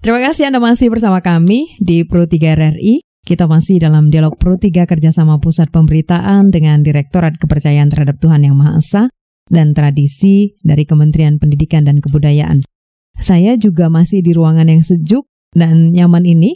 Terima kasih Anda masih bersama kami di Pro 3 RRI. Kita masih dalam dialog Pro 3 kerjasama Pusat Pemberitaan dengan Direktorat Kepercayaan Terhadap Tuhan Yang Maha Esa dan Tradisi dari Kementerian Pendidikan dan Kebudayaan. Saya juga masih di ruangan yang sejuk dan nyaman ini,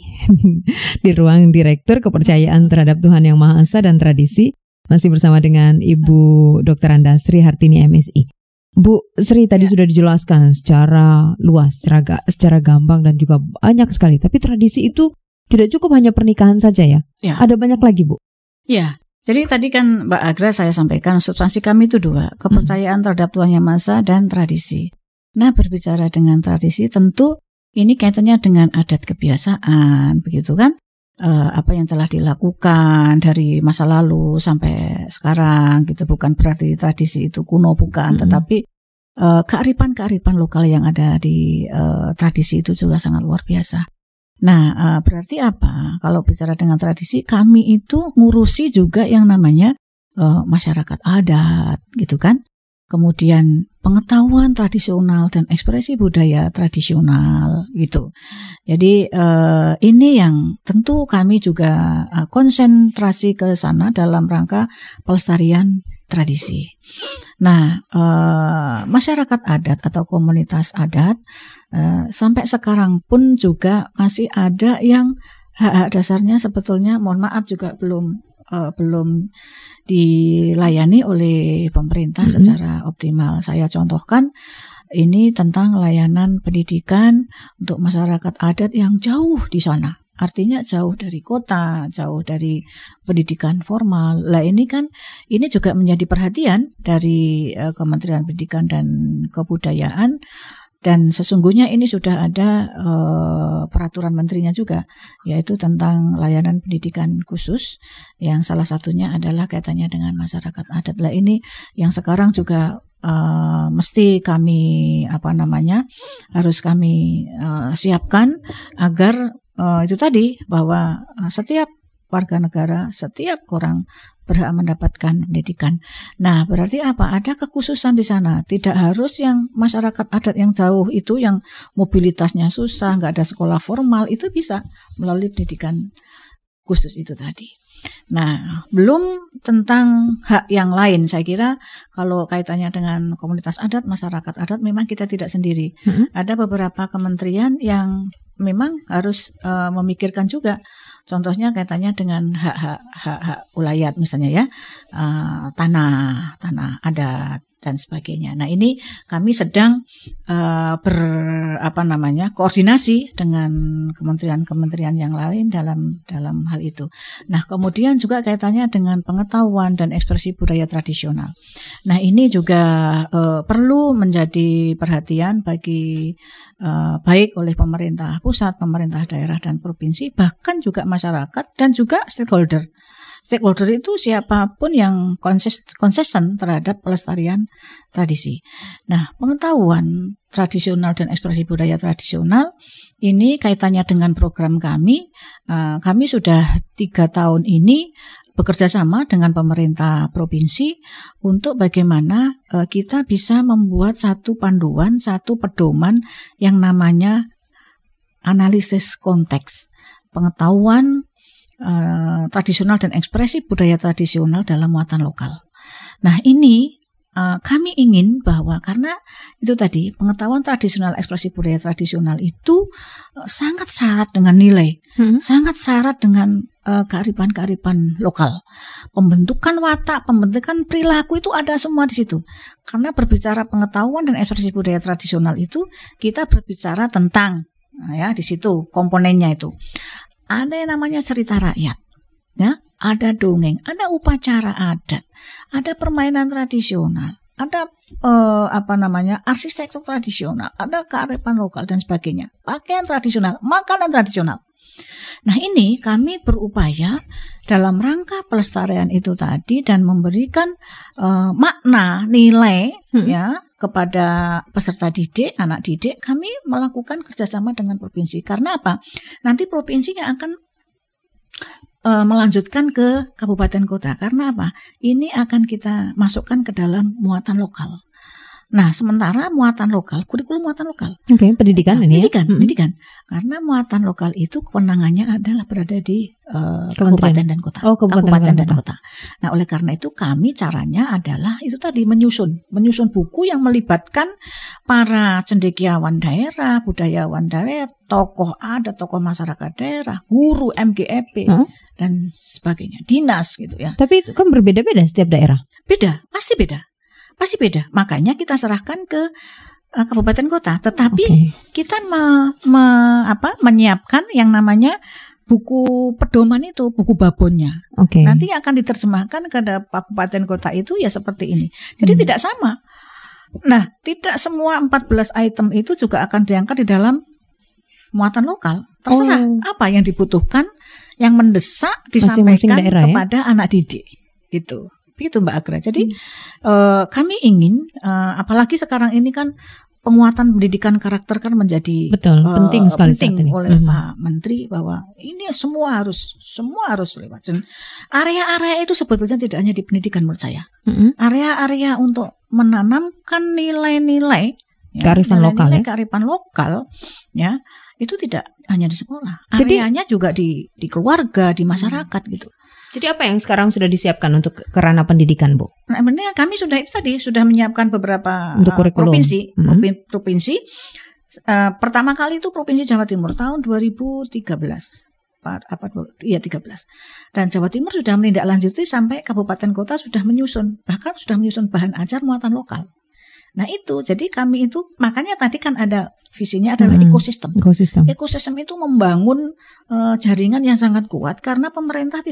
di ruang Direktur Kepercayaan Terhadap Tuhan Yang Maha Esa dan Tradisi, masih bersama dengan Ibu Dr. Andasri Hartini MSI. Bu Sri tadi sudah dijelaskan secara luas, secara gampang dan juga banyak sekali. Tapi tradisi itu tidak cukup hanya pernikahan saja ya? Ada banyak lagi, Bu. Ya, jadi tadi kan Mbak Agra saya sampaikan substansi kami itu 2, kepercayaan terhadap Tuhan Yang Maha Esa dan tradisi. Nah, berbicara dengan tradisi tentu ini kaitannya dengan adat kebiasaan, begitu kan? Apa yang telah dilakukan dari masa lalu sampai sekarang gitu, bukan berarti tradisi itu kuno, bukan, tetapi kearifan lokal yang ada di tradisi itu juga sangat luar biasa. Nah, berarti apa? Kalau bicara dengan tradisi, kami itu ngurusi juga yang namanya masyarakat adat, gitu kan? Kemudian pengetahuan tradisional dan ekspresi budaya tradisional gitu. Jadi ini yang tentu kami juga konsentrasi ke sana dalam rangka pelestarian tradisi. Nah, masyarakat adat atau komunitas adat sampai sekarang pun juga masih ada yang hak-hak dasarnya sebetulnya, mohon maaf, juga belum dilayani oleh pemerintah secara optimal. Saya contohkan ini tentang layanan pendidikan untuk masyarakat adat yang jauh di sana. Artinya jauh dari kota, jauh dari pendidikan formal. Lah ini juga menjadi perhatian dari Kementerian Pendidikan dan Kebudayaan. Dan sesungguhnya ini sudah ada peraturan menterinya juga, yaitu tentang layanan pendidikan khusus, yang salah satunya adalah kaitannya dengan masyarakat adat. Lah ini yang sekarang juga mesti kami harus kami siapkan agar itu tadi bahwa setiap warga negara, setiap orang berhak mendapatkan pendidikan. Nah, berarti apa? Ada kekhususan di sana. Tidak harus yang masyarakat adat yang jauh itu, yang mobilitasnya susah, nggak ada sekolah formal, itu bisa melalui pendidikan khusus itu tadi. Nah, belum tentang hak yang lain. Saya kira kalau kaitannya dengan komunitas adat, masyarakat adat, memang kita tidak sendiri. Ada beberapa kementerian yang memang harus memikirkan juga. Contohnya kaitannya dengan hak ulayat misalnya ya, tanah adat dan sebagainya. Nah, ini kami sedang koordinasi dengan kementerian-kementerian yang lain dalam hal itu. Nah, kemudian juga kaitannya dengan pengetahuan dan ekspresi budaya tradisional. Nah, ini juga perlu menjadi perhatian bagi baik oleh pemerintah pusat, pemerintah daerah dan provinsi, bahkan juga masyarakat dan juga stakeholder. Stakeholder itu siapapun yang konsisten terhadap pelestarian tradisi. Nah, pengetahuan tradisional dan ekspresi budaya tradisional ini kaitannya dengan program kami. Kami sudah 3 tahun ini bekerja sama dengan pemerintah provinsi untuk bagaimana kita bisa membuat satu panduan, satu pedoman yang namanya analisis konteks, pengetahuan tradisional dan ekspresi budaya tradisional dalam muatan lokal. Nah, ini kami ingin bahwa karena itu tadi pengetahuan tradisional, ekspresi budaya tradisional itu sangat syarat dengan nilai, sangat syarat dengan kearifan-kearifan lokal. Pembentukan watak, pembentukan perilaku itu ada semua di situ. Karena berbicara pengetahuan dan ekspresi budaya tradisional itu kita berbicara tentang di situ komponennya itu. Ada yang namanya cerita rakyat, ya, ada dongeng, ada upacara adat, ada permainan tradisional, ada arsitektur tradisional, ada kearifan lokal dan sebagainya, pakaian tradisional, makanan tradisional. Nah, ini kami berupaya dalam rangka pelestarian itu tadi dan memberikan makna, nilai ya kepada peserta didik, anak didik. Kami melakukan kerjasama dengan provinsi. Karena apa? Nanti provinsi yang akan melanjutkan ke kabupaten kota. Karena apa? Ini akan kita masukkan ke dalam muatan lokal. Nah, sementara muatan lokal, kurikulum muatan lokal. Oke, pendidikan ini ya? Pendidikan. Karena muatan lokal itu kewenangannya adalah berada di kabupaten dan kota. Oh, kabupaten dan kota. Nah, oleh karena itu kami caranya adalah itu tadi menyusun buku yang melibatkan para cendekiawan daerah, budayawan daerah, tokoh adat, tokoh masyarakat daerah, guru, MGEP dan sebagainya, dinas gitu ya. Tapi kan berbeda-beda setiap daerah. Beda, pasti beda. Makanya kita serahkan ke kabupaten kota. Tetapi kita menyiapkan yang namanya buku pedoman itu, buku babonnya. Nanti akan diterjemahkan ke kabupaten kota itu ya seperti ini. Jadi tidak sama. Nah, tidak semua 14 item itu juga akan diangkat di dalam muatan lokal. Terserah apa yang dibutuhkan, yang mendesak disampaikan daerah, kepada anak didik. Gitu. Begitu Mbak Agra. Jadi kami ingin, apalagi sekarang ini kan penguatan pendidikan karakter kan menjadi penting sekali oleh Pak Menteri, bahwa ini semua harus lewat. Dan area-area itu sebetulnya tidak hanya di pendidikan menurut saya. Area-area untuk menanamkan nilai-nilai kearifan lokal ya, itu tidak hanya di sekolah. Areanya juga di keluarga, di masyarakat gitu. Jadi apa yang sekarang sudah disiapkan untuk kerana pendidikan, Bu? Nah, benar kami sudah menyiapkan beberapa provinsi. Pertama kali itu Provinsi Jawa Timur tahun 2013. 13. Dan Jawa Timur sudah menindaklanjuti sampai kabupaten kota sudah menyusun bahan ajar muatan lokal. Nah itu, jadi kami itu, makanya tadi kan ada visinya adalah ekosistem. Ekosistem itu membangun jaringan yang sangat kuat, karena pemerintah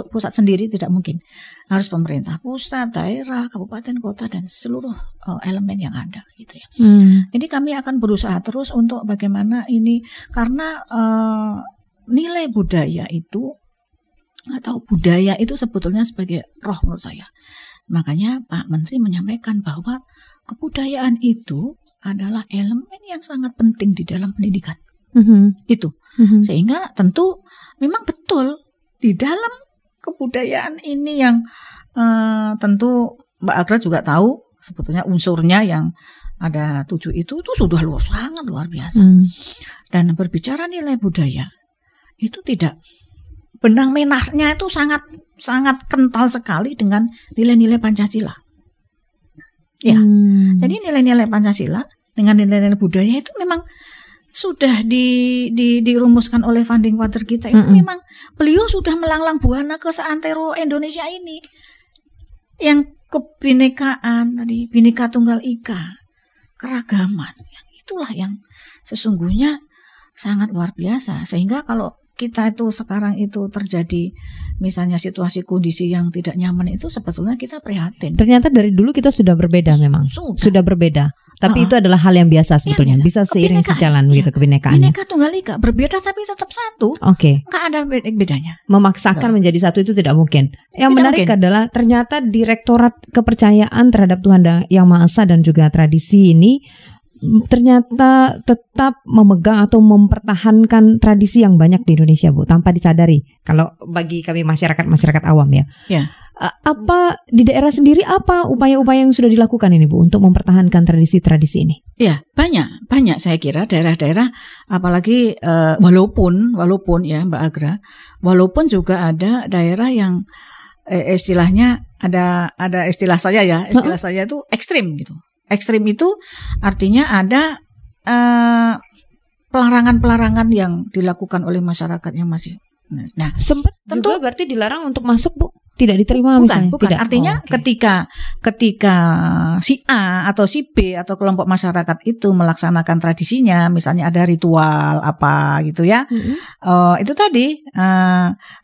pusat sendiri tidak mungkin. Harus pemerintah pusat, daerah, kabupaten, kota, dan seluruh elemen yang ada gitu ya. Jadi kami akan berusaha terus untuk bagaimana ini, karena nilai budaya itu, atau budaya itu sebetulnya sebagai roh menurut saya. Makanya Pak Menteri menyampaikan bahwa kebudayaan itu adalah elemen yang sangat penting di dalam pendidikan. Itu. Sehingga tentu memang betul di dalam kebudayaan ini yang tentu Mbak Agra juga tahu sebetulnya unsurnya yang ada 7 itu sudah sangat luar biasa. Dan berbicara nilai budaya itu tidak, benang merahnya itu sangat kental sekali dengan nilai-nilai Pancasila. Ya, jadi nilai-nilai Pancasila dengan nilai-nilai budaya itu memang sudah dirumuskan oleh founding father kita itu. Memang beliau sudah melanglang buana ke seantero Indonesia ini, yang kebinekaan tadi, Bhinneka Tunggal Ika, keragaman, itulah yang sesungguhnya sangat luar biasa. Sehingga kalau kita itu sekarang itu terjadi misalnya situasi kondisi yang tidak nyaman, itu sebetulnya kita prihatin. Ternyata dari dulu kita sudah berbeda, memang sudah berbeda. Tapi itu adalah hal yang biasa sebetulnya. Bisa seiring sejalan gitu kebinekaannya. Bhinneka Tunggal Ika, berbeda tapi tetap satu. Nggak ada bedanya. Memaksakan menjadi satu itu tidak mungkin. Yang menarik adalah ternyata Direktorat Kepercayaan Terhadap Tuhan Yang Maha Esa dan juga Tradisi ini ternyata tetap memegang atau mempertahankan tradisi yang banyak di Indonesia, Bu, tanpa disadari. Kalau bagi kami masyarakat awam ya. Apa di daerah sendiri, apa upaya-upaya yang sudah dilakukan ini, Bu, untuk mempertahankan tradisi-tradisi ini? Ya, banyak saya kira daerah-daerah, apalagi walaupun ya Mbak Agra, walaupun juga ada daerah yang istilahnya ada istilah saya itu ekstrim gitu. Ekstrim itu artinya ada pelarangan-pelarangan yang dilakukan oleh masyarakat yang masih. Nah, sempat tentu juga berarti dilarang untuk masuk, Bu? Tidak diterima misalnya? Bukan. Tidak. Artinya ketika si A atau si B atau kelompok masyarakat itu melaksanakan tradisinya, misalnya ada ritual apa gitu ya, itu tadi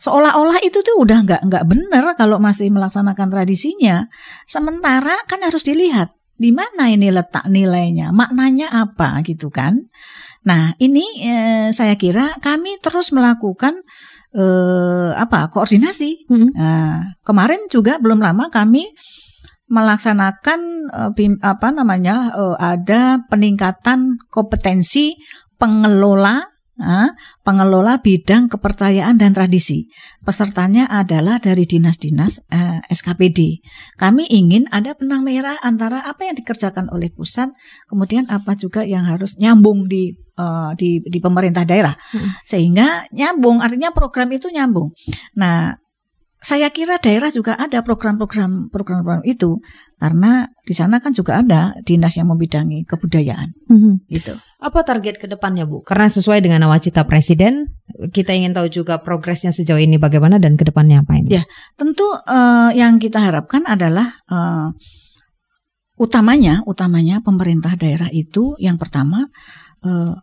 seolah-olah itu tuh udah nggak benar kalau masih melaksanakan tradisinya. Sementara kan harus dilihat di mana ini letak nilainya, maknanya apa gitu kan. Nah ini saya kira kami terus melakukan koordinasi. Kemarin juga belum lama kami melaksanakan ada peningkatan kompetensi pengelola pengelola bidang kepercayaan dan tradisi. Pesertanya adalah dari dinas-dinas SKPD. Kami ingin ada benang merah antara apa yang dikerjakan oleh pusat, kemudian apa juga yang harus nyambung di pemerintah daerah. Sehingga nyambung, artinya program itu nyambung. Nah, saya kira daerah juga ada program-program itu, karena di sana kan juga ada dinas yang membidangi kebudayaan. Gitu. Apa target ke depannya, Bu? Karena sesuai dengan nawacita Presiden, kita ingin tahu juga progresnya sejauh ini bagaimana dan ke depannya apa ini? Ya, tentu yang kita harapkan adalah utamanya pemerintah daerah itu yang pertama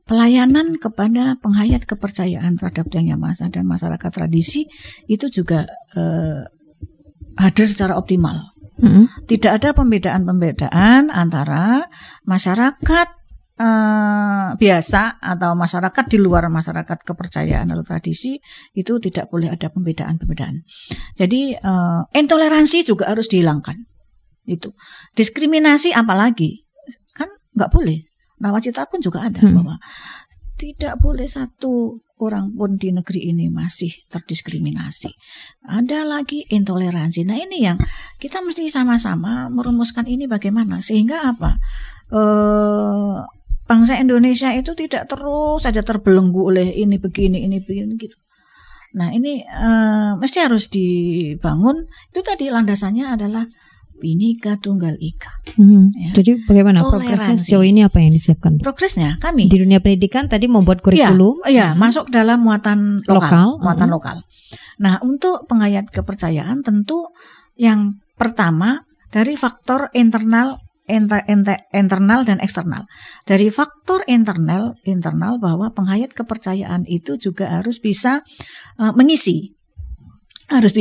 pelayanan kepada penghayat kepercayaan terhadap Yang Maha Esa dan masyarakat tradisi itu juga hadir secara optimal. Tidak ada pembedaan antara masyarakat biasa atau masyarakat di luar masyarakat kepercayaan atau tradisi, itu tidak boleh ada pembedaan. Jadi intoleransi juga harus dihilangkan. Itu diskriminasi apalagi kan nggak boleh. Nawacita pun juga ada bahwa tidak boleh satu orang pun di negeri ini masih terdiskriminasi. Ada lagi intoleransi. Nah, ini yang kita mesti sama-sama merumuskan ini bagaimana sehingga apa? Bangsa Indonesia itu tidak terus saja terbelenggu oleh ini begini gitu. Nah, ini mesti harus dibangun. Itu tadi landasannya adalah Bhinneka Tunggal Ika. Ya. Jadi bagaimana progresnya sejauh ini, apa yang disiapkan? Progresnya kami di dunia pendidikan tadi membuat kurikulum, masuk dalam muatan lokal. Nah, untuk penghayat kepercayaan tentu yang pertama dari faktor internal dan eksternal. Dari faktor internal bahwa penghayat kepercayaan itu juga harus bisa mengisi, harus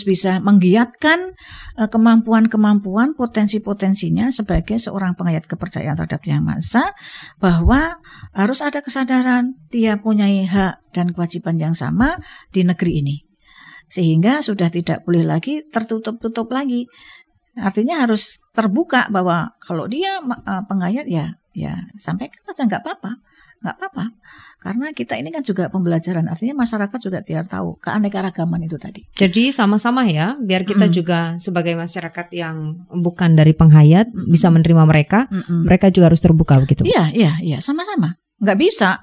bisa menggiatkan kemampuan-kemampuan, potensi-potensinya sebagai seorang penghayat kepercayaan terhadap Yang Maha Esa, bahwa harus ada kesadaran dia punya hak dan kewajiban yang sama di negeri ini. Sehingga sudah tidak boleh lagi tertutup-tutup lagi. Artinya harus terbuka bahwa kalau dia penghayat ya sampaikan saja, nggak apa-apa. Karena kita ini kan juga pembelajaran, artinya masyarakat juga biar tahu keanekaragaman itu tadi. Jadi sama-sama ya, biar kita juga sebagai masyarakat yang bukan dari penghayat bisa menerima mereka, mereka juga harus terbuka begitu. Iya, sama-sama. Nggak bisa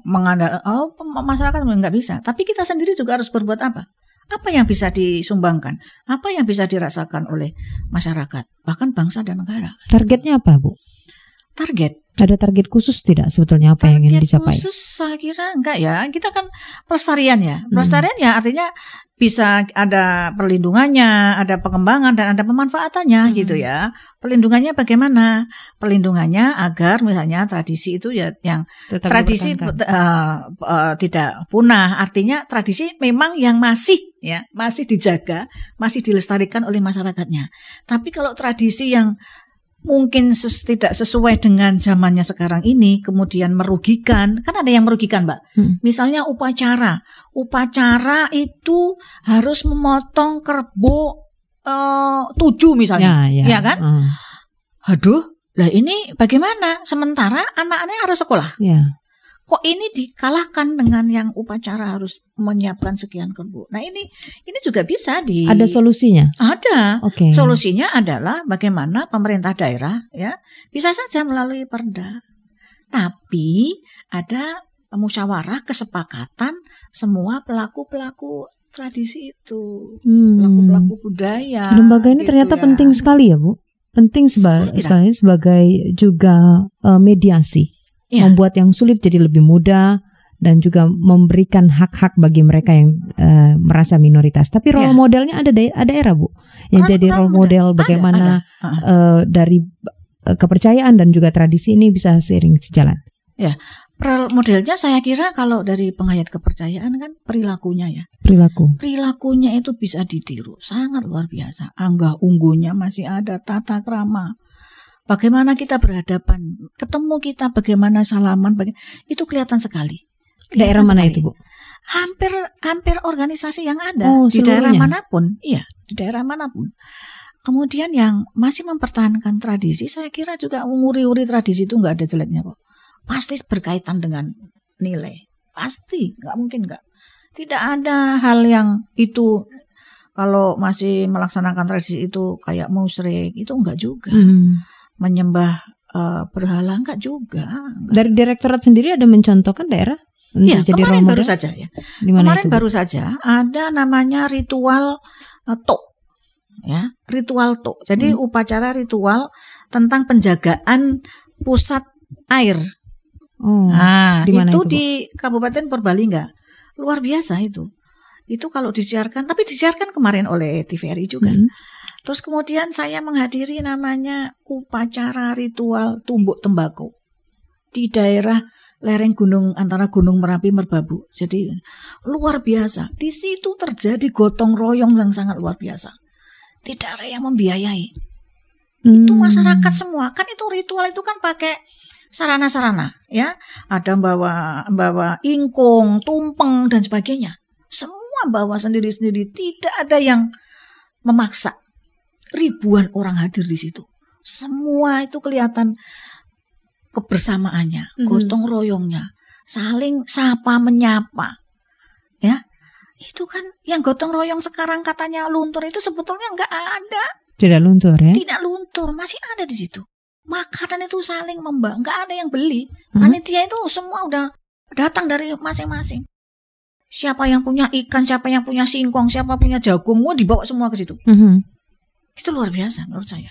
mengandalkan masyarakat, nggak bisa. Tapi kita sendiri juga harus berbuat apa? Apa yang bisa disumbangkan? Apa yang bisa dirasakan oleh masyarakat, bahkan bangsa dan negara? Targetnya apa, Bu? Ada target khusus tidak sebetulnya apa yang ingin dicapai? Target khusus saya kira enggak ya. Kita kan pelestarian ya. Pelestarian ya artinya bisa ada perlindungannya, ada pengembangan dan ada pemanfaatannya gitu ya. Perlindungannya bagaimana? Perlindungannya agar misalnya tradisi itu ya yang tetap tradisi tidak punah. Artinya tradisi memang yang masih dijaga, masih dilestarikan oleh masyarakatnya. Tapi kalau tradisi yang mungkin tidak sesuai dengan zamannya sekarang ini, kemudian merugikan, kan ada yang merugikan, Mbak. Misalnya upacara itu harus memotong kerbau 7 misalnya, ya kan? Aduh, lah ini bagaimana? Sementara anak-anaknya harus sekolah. Kok ini dikalahkan dengan yang upacara harus menyiapkan sekian kerbau. Nah ini juga bisa ada solusinya? Ada. Okay. Solusinya adalah bagaimana pemerintah daerah ya bisa saja melalui perda. Tapi ada musyawarah kesepakatan semua pelaku-pelaku tradisi itu, pelaku-pelaku budaya. Lembaga ini gitu ternyata penting sekali ya, Bu. Penting sebagai juga mediasi. Membuat yang sulit jadi lebih mudah dan juga memberikan hak-hak bagi mereka yang merasa minoritas. Tapi role modelnya ada daerah, Bu, yang jadi role model bagaimana dari kepercayaan dan juga tradisi ini bisa seiring sejalan. Ya, role modelnya saya kira kalau dari penghayat kepercayaan kan perilakunya ya. Perilakunya itu bisa ditiru, sangat luar biasa. Anggah ungguhnya masih ada, tata krama. Bagaimana kita berhadapan, ketemu kita bagaimana salaman, itu kelihatan sekali. Daerah mana itu, Bu? Hampir organisasi yang ada di daerah manapun, di daerah manapun. Kemudian yang masih mempertahankan tradisi, saya kira juga nguri-uri tradisi itu nggak ada jeleknya kok. pasti berkaitan dengan nilai. Pasti, nggak mungkin nggak. Tidak ada hal yang itu kalau masih melaksanakan tradisi itu kayak musyrik, itu enggak juga. Menyembah berhala enggak juga. Enggak. Dari direktorat sendiri ada mencontohkan daerah untuk ya, jadi kemarin role baru model? saja ya. Dimana Kemarin itu? baru saja ada namanya ritual tok. Ya, ritual tok. Jadi upacara ritual tentang penjagaan pusat air. Nah, itu di Kabupaten Purbalingga. Luar biasa itu. Itu kalau disiarkan, tapi disiarkan kemarin oleh TVRI juga. Terus kemudian saya menghadiri namanya upacara ritual tumbuk tembakau di daerah lereng gunung antara Gunung Merapi Merbabu. Jadi luar biasa. Di situ terjadi gotong royong yang sangat luar biasa. Tidak ada yang membiayai. Itu masyarakat semua. Kan itu ritual itu kan pakai sarana-sarana, ya. Ada bawa ingkung, tumpeng dan sebagainya. Semua bawa sendiri-sendiri, tidak ada yang memaksa. Ribuan orang hadir di situ. Semua itu kelihatan kebersamaannya, gotong royongnya, saling sapa menyapa. Ya. Itu kan yang gotong royong sekarang katanya luntur itu sebetulnya enggak ada. Tidak luntur ya? Tidak luntur, masih ada di situ. Makanan itu saling enggak ada yang beli. Panitia itu semua udah datang dari masing-masing. Siapa yang punya ikan, siapa yang punya singkong, siapa punya jagung, mau dibawa semua ke situ. Itu luar biasa menurut saya.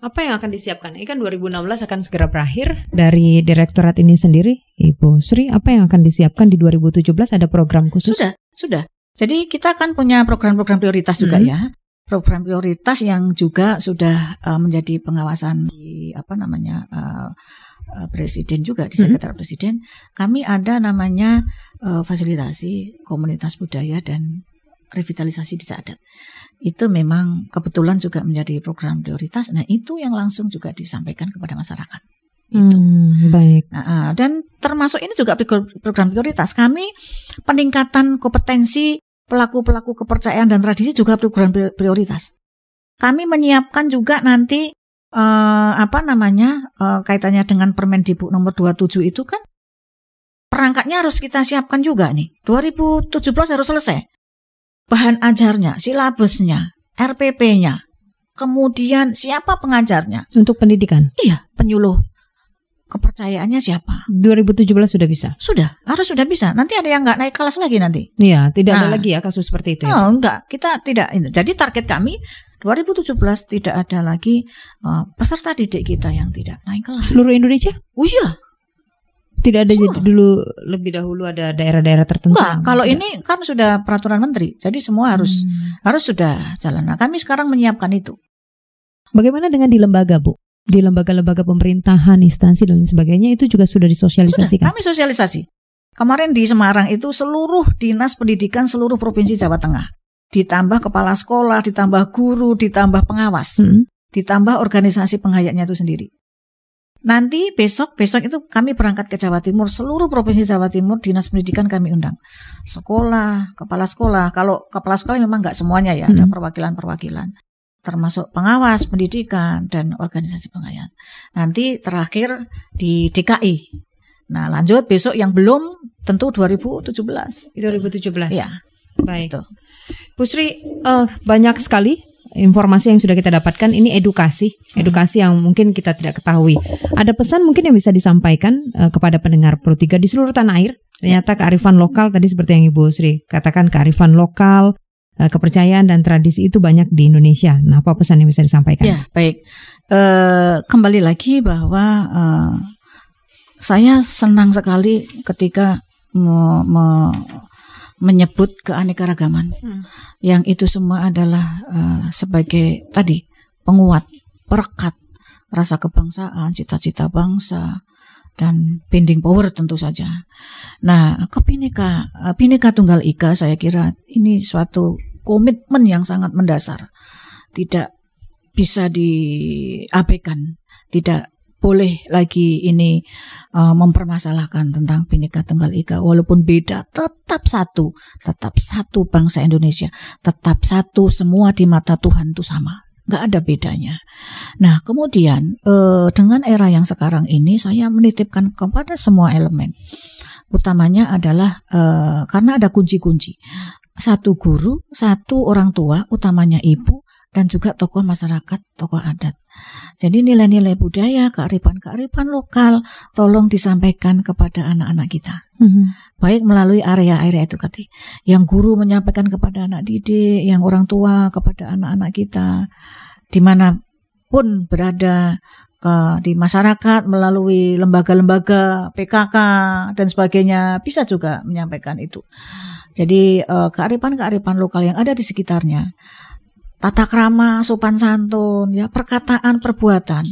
Apa yang akan disiapkan? Ini kan 2016 akan segera berakhir. Dari direktorat ini sendiri, Ibu Sri, apa yang akan disiapkan di 2017? Ada program khusus? Sudah. Jadi kita kan punya program-program prioritas juga ya. Program prioritas yang juga sudah menjadi pengawasan di Presiden juga, di Sekretariat Presiden. Kami ada namanya fasilitasi komunitas budaya dan revitalisasi desa adat. Itu memang kebetulan juga menjadi program prioritas. Nah, itu yang langsung juga disampaikan kepada masyarakat. Itu. Baik. Dan termasuk ini juga program prioritas. Kami peningkatan kompetensi pelaku-pelaku kepercayaan dan tradisi juga program prioritas. Kami menyiapkan juga nanti kaitannya dengan Permendikbud nomor 27 itu kan perangkatnya harus kita siapkan juga nih. 2017 harus selesai. Bahan ajarnya, silabusnya, RPP-nya, kemudian siapa pengajarnya. Untuk pendidikan? Iya, penyuluh kepercayaannya siapa. 2017 sudah bisa? Harus sudah bisa. Nanti ada yang nggak naik kelas lagi nanti. Iya, tidak ada lagi ya kasus seperti itu ya? Enggak, kita tidak. Jadi target kami 2017 tidak ada lagi peserta didik kita yang tidak naik kelas. Seluruh Indonesia? Oh iya. Tidak ada lebih dahulu ada daerah-daerah tertentu? Enggak, kalau ini kan sudah peraturan menteri. Jadi semua harus sudah jalan. Nah, kami sekarang menyiapkan itu. Bagaimana dengan di lembaga, Bu? Di lembaga-lembaga pemerintahan, instansi dan sebagainya itu juga sudah disosialisasikan? Sudah, kami sosialisasi. Kemarin di Semarang itu seluruh dinas pendidikan seluruh provinsi Jawa Tengah. Ditambah kepala sekolah, ditambah guru, ditambah pengawas. Ditambah organisasi penghayatnya itu sendiri. Nanti besok itu kami berangkat ke Jawa Timur, seluruh provinsi Jawa Timur dinas pendidikan kami undang. Sekolah, kepala sekolah. Kalau kepala sekolah memang nggak semuanya ya, ada perwakilan-perwakilan. Termasuk pengawas pendidikan dan organisasi penghayat. Nanti terakhir di DKI. Nah, lanjut besok yang belum tentu 2017. 2017. Ya. Baik. Itu. Bu Sri, banyak sekali informasi yang sudah kita dapatkan. Ini edukasi yang mungkin kita tidak ketahui. Ada pesan mungkin yang bisa disampaikan kepada pendengar Pro 3 di seluruh tanah air. Ternyata kearifan lokal tadi seperti yang Ibu Sri katakan, kearifan lokal, kepercayaan dan tradisi itu banyak di Indonesia. Nah, apa pesan yang bisa disampaikan? Ya, baik. Kembali lagi bahwa saya senang sekali ketika menyebut keanekaragaman. Yang itu semua adalah sebagai tadi penguat, perekat rasa kebangsaan, cita-cita bangsa, dan binding power tentu saja. Nah, Bhinneka Tunggal Ika saya kira ini suatu komitmen yang sangat mendasar. Tidak bisa diabaikan. Tidak boleh lagi ini mempermasalahkan tentang Bhinneka Tunggal Ika. Walaupun beda, tetap satu bangsa Indonesia. Tetap satu, semua di mata Tuhan itu sama. nggak ada bedanya. Nah, kemudian dengan era yang sekarang ini, saya menitipkan kepada semua elemen, utamanya adalah karena ada kunci-kunci. Satu guru, satu orang tua, utamanya ibu, dan juga tokoh masyarakat, tokoh adat. Jadi nilai-nilai budaya, kearifan-kearifan lokal, tolong disampaikan kepada anak-anak kita. Baik melalui area-area itu tadi. Yang guru menyampaikan kepada anak didik, yang orang tua kepada anak-anak kita, dimanapun berada di masyarakat, melalui lembaga-lembaga, PKK, dan sebagainya, bisa juga menyampaikan itu. Jadi kearifan-kearifan lokal yang ada di sekitarnya, tata krama, sopan santun, ya, perkataan, perbuatan.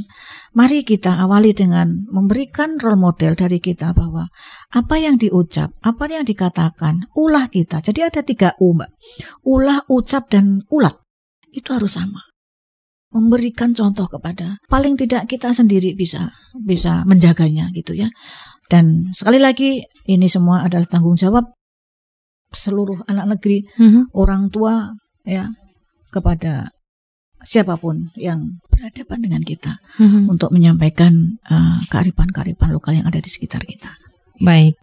Mari kita awali dengan memberikan role model dari kita bahwa apa yang diucap, apa yang dikatakan, ulah kita. Jadi ada 3 U, Mbak. Ulah, ucap, dan ulat. Itu harus sama. Memberikan contoh kepada, paling tidak kita sendiri bisa menjaganya gitu ya. Dan sekali lagi, ini semua adalah tanggung jawab seluruh anak negeri, orang tua ya, kepada siapapun yang berhadapan dengan kita untuk menyampaikan kearifan-kearifan lokal yang ada di sekitar kita. Baik,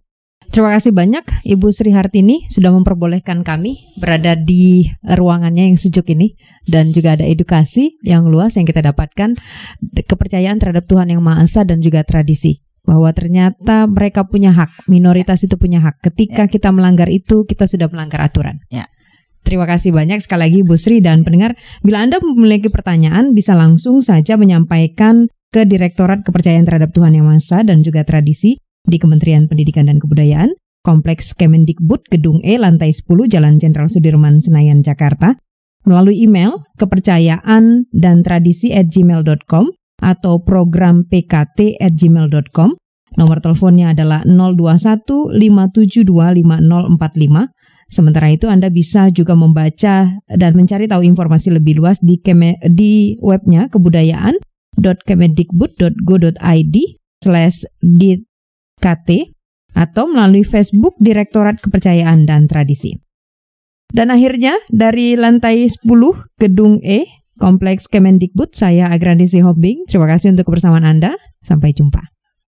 terima kasih banyak Ibu Sri Hartini sudah memperbolehkan kami berada di ruangannya yang sejuk ini, dan juga ada edukasi yang luas yang kita dapatkan, kepercayaan terhadap Tuhan Yang Maha Esa dan juga tradisi. Bahwa ternyata mereka punya hak, minoritas itu punya hak. Ketika kita melanggar itu, kita sudah melanggar aturan. Terima kasih banyak sekali lagi Bu Sri dan pendengar. Bila Anda memiliki pertanyaan, bisa langsung saja menyampaikan ke Direktorat Kepercayaan Terhadap Tuhan Yang Maha Esa dan juga Tradisi di Kementerian Pendidikan dan Kebudayaan, Kompleks Kemendikbud, Gedung E, Lantai 10, Jalan Jenderal Sudirman, Senayan, Jakarta, melalui email kepercayaan-dan-tradisi@gmail.com atau program pkt@gmail.com. Nomor teleponnya adalah 021 572 5045. Sementara itu Anda bisa juga membaca dan mencari tahu informasi lebih luas di webnya kebudayaan.kemendikbud.go.id/dkt atau melalui Facebook Direktorat Kepercayaan dan Tradisi. Dan akhirnya dari lantai 10 Gedung E, Kompleks Kemendikbud, saya Agrandi Sihombing. Terima kasih untuk kebersamaan Anda. Sampai jumpa.